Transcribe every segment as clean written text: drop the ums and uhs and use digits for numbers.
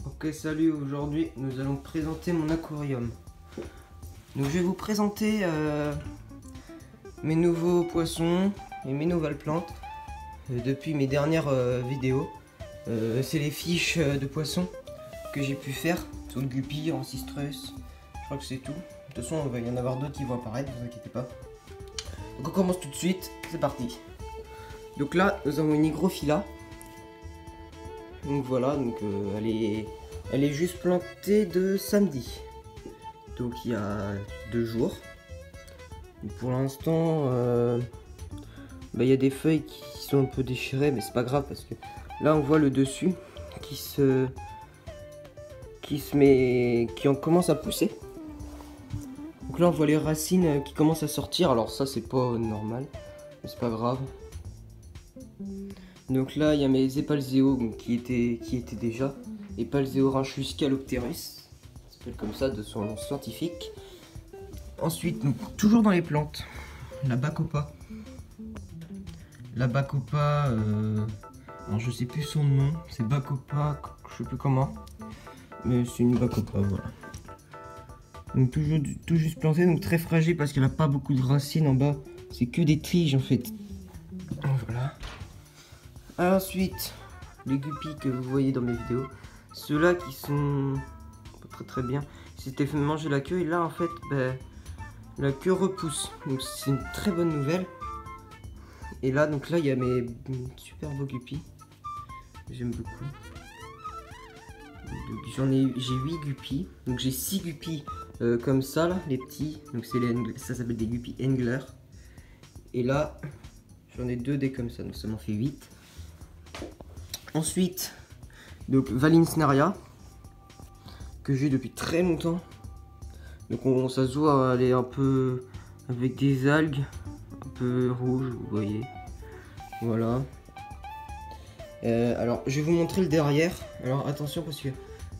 Ok, salut, aujourd'hui nous allons présenter mon aquarium. Donc je vais vous présenter mes nouveaux poissons et mes nouvelles plantes depuis mes dernières vidéos. C'est les fiches de poissons que j'ai pu faire sous le guppy, en cistrus. Je crois que c'est tout. De toute façon, il va y en avoir d'autres qui vont apparaître, ne vous inquiétez pas. Donc on commence tout de suite, c'est parti. Donc là, nous avons une hygrophila. Donc voilà, donc elle est juste plantée de samedi. Donc il y a 2 jours. Donc pour l'instant, il y a des feuilles qui sont un peu déchirées, mais c'est pas grave parce que là on voit le dessus qui commence à pousser. Donc là on voit les racines qui commencent à sortir. Alors ça c'est pas normal, mais c'est pas grave. Donc là il y a mes Epalzeo qui étaient déjà Epalzeorhynchus calopterus, ça s'appelle comme ça de son nom scientifique. Ensuite, donc, toujours dans les plantes, la Bacopa. La Bacopa, alors je sais plus son nom, c'est Bacopa, je sais plus comment, mais c'est une Bacopa, voilà. Donc toujours tout juste planté, donc très fragile parce qu'elle n'a pas beaucoup de racines en bas, c'est que des tiges en fait. Voilà. Ensuite, les guppies que vous voyez dans mes vidéos, ceux-là qui sont pas très bien, c'était fait manger la queue et là en fait, la queue repousse, donc c'est une très bonne nouvelle. Et là, donc là, il y a mes super beaux guppies, j'aime beaucoup. J'ai 8 guppies, donc j'ai 6 guppies comme ça là, les petits, donc ça s'appelle des guppies Engler. Et là, j'en ai 2 des comme ça, donc ça m'en fait 8. Ensuite, donc Valinsnaria, que j'ai depuis très longtemps. Donc ça se voit, elle est un peu avec des algues, un peu rouges, vous voyez. Voilà. Alors, je vais vous montrer le derrière. Alors attention parce que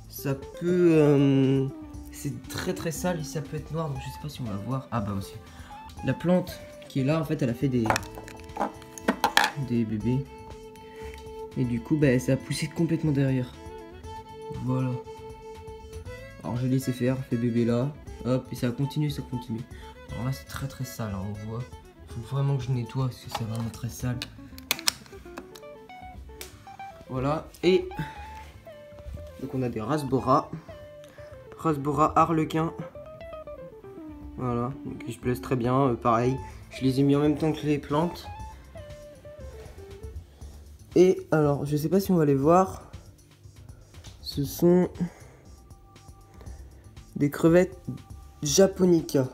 ça peut... c'est très sale et ça peut être noir, donc je sais pas si on va voir. Ah bah aussi. La plante qui est là, en fait, elle a fait des bébés. Et du coup, ça a poussé complètement derrière. Voilà. Alors je l'ai laissé faire, fait bébé là. Hop, et ça continue, ça continue. Alors là, c'est très sale, hein, on voit. Faut vraiment que je nettoie parce que c'est vraiment très sale. Voilà, et donc on a des Rasbora Harlequin. Voilà, donc ils se plaisent très bien, pareil. Je les ai mis en même temps que les plantes. Et alors, je sais pas si on va les voir. Ce sont des crevettes Japonica.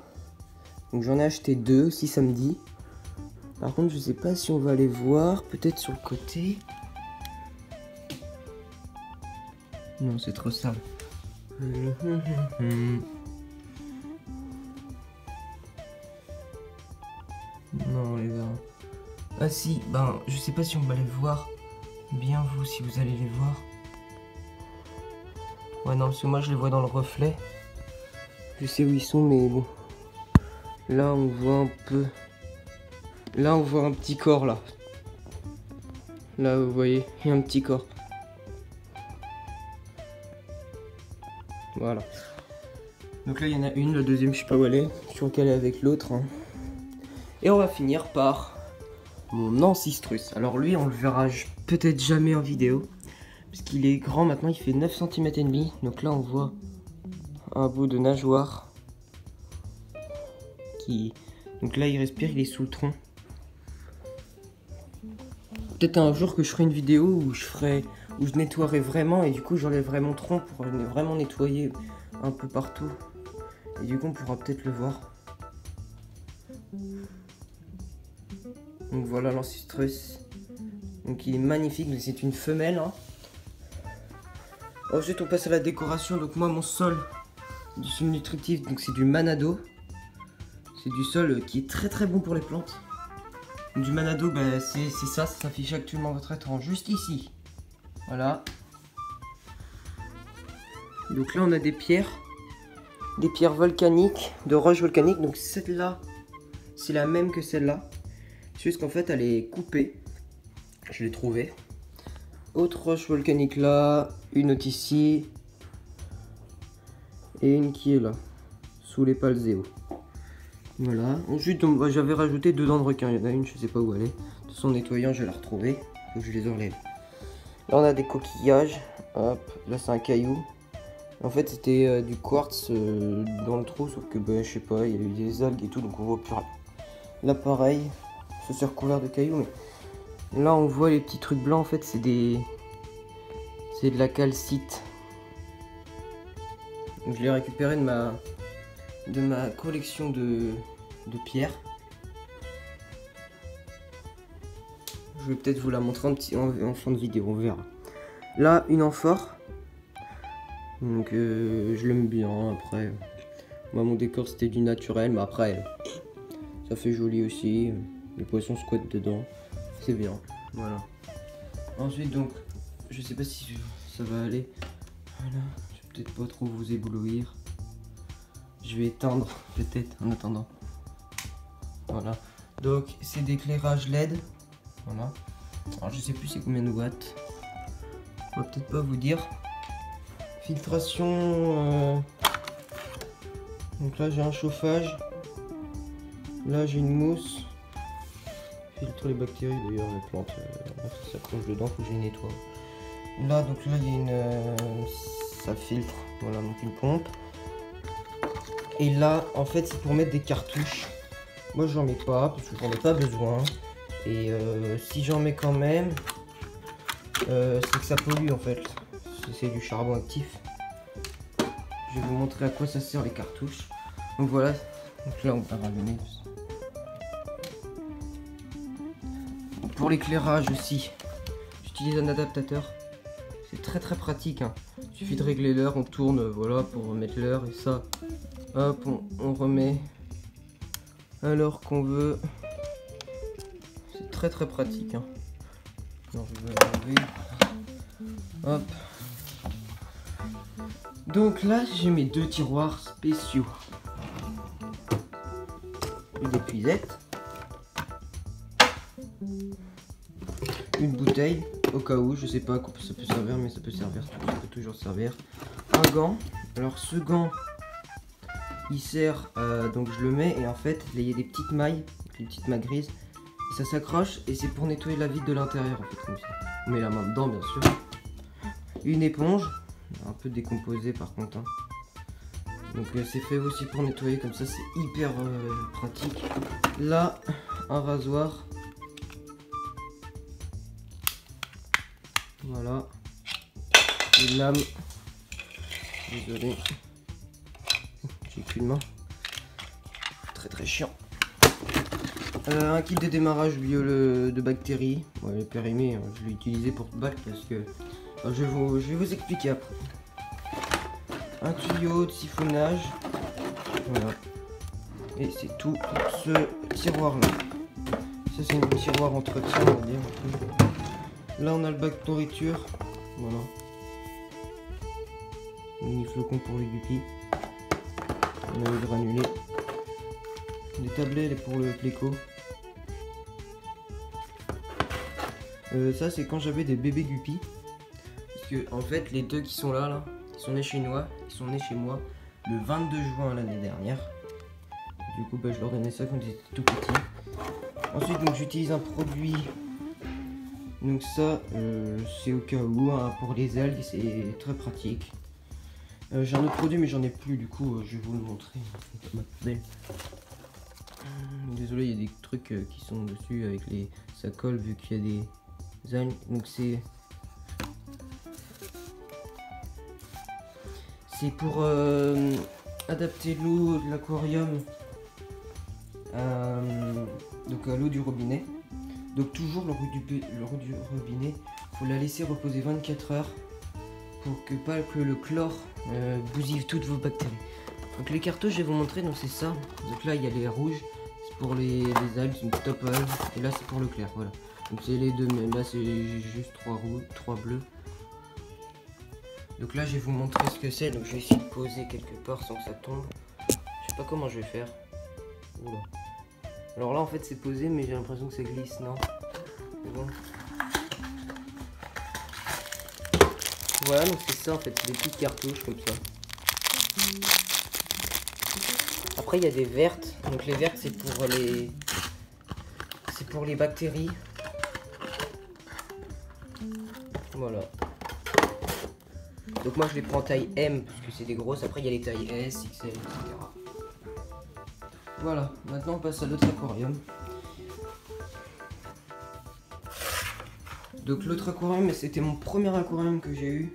Donc j'en ai acheté 2 aussi samedi. Par contre, je sais pas si on va les voir. Peut-être sur le côté. Non, c'est trop sale. Non, les gars. Ah si, je sais pas si on va les voir. Bien vous, si vous allez les voir. Ouais, non, parce que moi je les vois dans le reflet. Je sais où ils sont, mais bon. Là, on voit un peu. Là, on voit un petit corps, là. Là, vous voyez, il y a un petit corps. Voilà. Donc là, il y en a une, la deuxième, je sais pas où elle est. Je suis recalé avec l'autre. Hein. Et on va finir par mon Ancistrus. Alors lui, on le verra peut-être jamais en vidéo. Parce qu'il est grand maintenant, il fait 9 cm et demi. Donc là, on voit un bout de nageoire. Donc là, il respire, il est sous le tronc. Peut-être un jour que je ferai une vidéo où je nettoierai vraiment et du coup j'enlèverai mon tronc pour vraiment nettoyer un peu partout. Et du coup on pourra peut-être le voir. Donc voilà l'Ancistrus. Donc il est magnifique, c'est une femelle. Hein. Ensuite on passe à la décoration. Donc moi mon sol du sol nutritif, donc c'est du Manado. C'est du sol qui est très bon pour les plantes. Du Manado, c'est ça s'affiche actuellement votre écran juste ici. Voilà. Donc là on a des pierres volcaniques, de roches volcaniques. Donc celle-là, c'est la même que celle-là. C'est juste qu'en fait elle est coupée. Je l'ai trouvée. Autre roche volcanique là, une autre ici. Et une qui est là, sous les palzéos. Voilà. Ensuite j'avais rajouté 2 dents de requin. Il y en a une, je sais pas où elle est. De son nettoyant, je vais la retrouver. Faut que je les enlève. Là on a des coquillages. Hop, là c'est un caillou. En fait c'était du quartz dans le trou, sauf que je sais pas, il y a eu des algues et tout, donc on voit plus rien. Là pareil, c'est recouvert de cailloux, mais là on voit les petits trucs blancs, en fait c'est de la calcite. Donc je l'ai récupéré de ma collection de pierres. Je vais peut-être vous la montrer en fin de vidéo, on verra. Là une amphore. Donc je l'aime bien. Après moi mon décor c'était du naturel, mais après ça fait joli aussi. Les poissons squattent dedans, c'est bien. Voilà. Ensuite donc je sais pas si ça va aller. Voilà, je vais peut-être pas trop vous éblouir. Je vais éteindre peut-être en attendant. Voilà. Donc c'est d'éclairage LED. Voilà. Alors je sais plus c'est combien de watts. On va peut-être pas vous dire. Filtration. Donc là j'ai un chauffage. Là j'ai une mousse. Filtre les bactéries d'ailleurs, les plantes. Ça plonge dedans, faut que je les nettoie. Là donc là il y a une. Ça filtre. Voilà donc une pompe. Et là en fait c'est pour mettre des cartouches. Moi j'en mets pas parce que j'en ai pas besoin. Et si j'en mets quand même, c'est que ça pollue en fait. C'est du charbon actif. Je vais vous montrer à quoi ça sert les cartouches. Donc voilà, donc là on va rallumer. Pour l'éclairage aussi, j'utilise un adaptateur. C'est très pratique. Hein. Il suffit de régler l'heure, on tourne, voilà, pour remettre l'heure et ça. Hop, on remet à l'heure qu'on veut. C'est très pratique. Hein. Alors, je vais enlever. Hop. Donc là, j'ai mes 2 tiroirs spéciaux. Une épuisette. Une bouteille, au cas où, je sais pas à quoi ça peut servir, mais ça peut servir, ça peut toujours servir. Un gant. Alors ce gant, il sert, donc je le mets et en fait, il y a des petites mailles, des petites mailles grises. Et ça s'accroche et c'est pour nettoyer la vitre de l'intérieur en fait, comme ça. On met la main dedans bien sûr. Une éponge. Un peu décomposé par contre. Hein. Donc c'est fait aussi pour nettoyer comme ça, c'est hyper pratique. Là, un rasoir. Voilà. Une lame. Désolé. J'ai qu'une main. Très chiant. Un kit de démarrage bio de bactéries. Ouais, le périmé, hein, je l'ai utilisé pour bac parce que je vais vous expliquer après. Un tuyau de siphonnage. Voilà. Et c'est tout pour ce tiroir là. Ça c'est un tiroir entretien on va dire. Là on a le bac nourriture. Voilà. Mini flocon pour les guppies. On a le granulé. Des tablets pour le pléco. Ça c'est quand j'avais des bébés guppies. Parce que en fait les deux qui sont là, ils sont nés chez moi le 22 juin l'année dernière. Du coup je leur donnais ça quand ils étaient tout petits. Ensuite donc j'utilise un produit. Donc ça c'est au cas où hein, pour les algues, c'est très pratique. J'ai un autre produit mais j'en ai plus, du coup je vais vous le montrer. Désolé, il y a des trucs qui sont dessus avec les ça colle vu qu'il y a des algues. Donc c'est pour adapter l'eau de l'aquarium donc à l'eau du robinet. Donc toujours l'eau du robinet, faut la laisser reposer 24 heures pour que pas que le chlore bousille toutes vos bactéries. Donc les cartouches je vais vous montrer, donc c'est ça. Donc là il y a les rouges, c'est pour les algues, c'est une top algue, et là c'est pour le clair, voilà. Donc c'est les deux, mais là c'est juste 3 bleus. Donc là je vais vous montrer ce que c'est, donc je vais essayer de poser quelque part sans que ça tombe. Je sais pas comment je vais faire. Oula. Alors là en fait c'est posé mais j'ai l'impression que ça glisse, non? C'est bon. Voilà, donc c'est ça en fait, c'est des petites cartouches comme ça. Après il y a des vertes, donc les vertes c'est pour les bactéries. Voilà. Donc moi je les prends taille M parce que c'est des grosses, après il y a les tailles S, XL, etc. Voilà, maintenant on passe à l'autre aquarium. Donc l'autre aquarium, c'était mon premier aquarium que j'ai eu.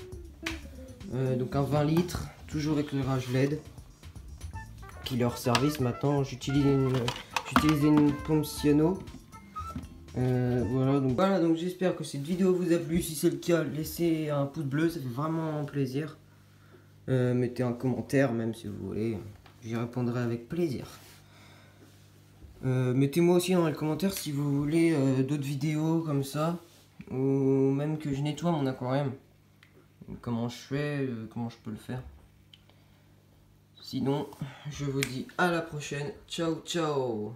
Donc un 20 litres, toujours éclairage LED. Qui leur service maintenant, j'utilise une pompe cyano. Voilà donc j'espère que cette vidéo vous a plu. Si c'est le cas, laissez un pouce bleu, ça fait vraiment plaisir. Mettez un commentaire même si vous voulez, j'y répondrai avec plaisir. Mettez-moi aussi dans les commentaires si vous voulez d'autres vidéos comme ça, ou même que je nettoie mon aquarium. Comment je fais, comment je peux le faire. Sinon, je vous dis à la prochaine. Ciao, ciao!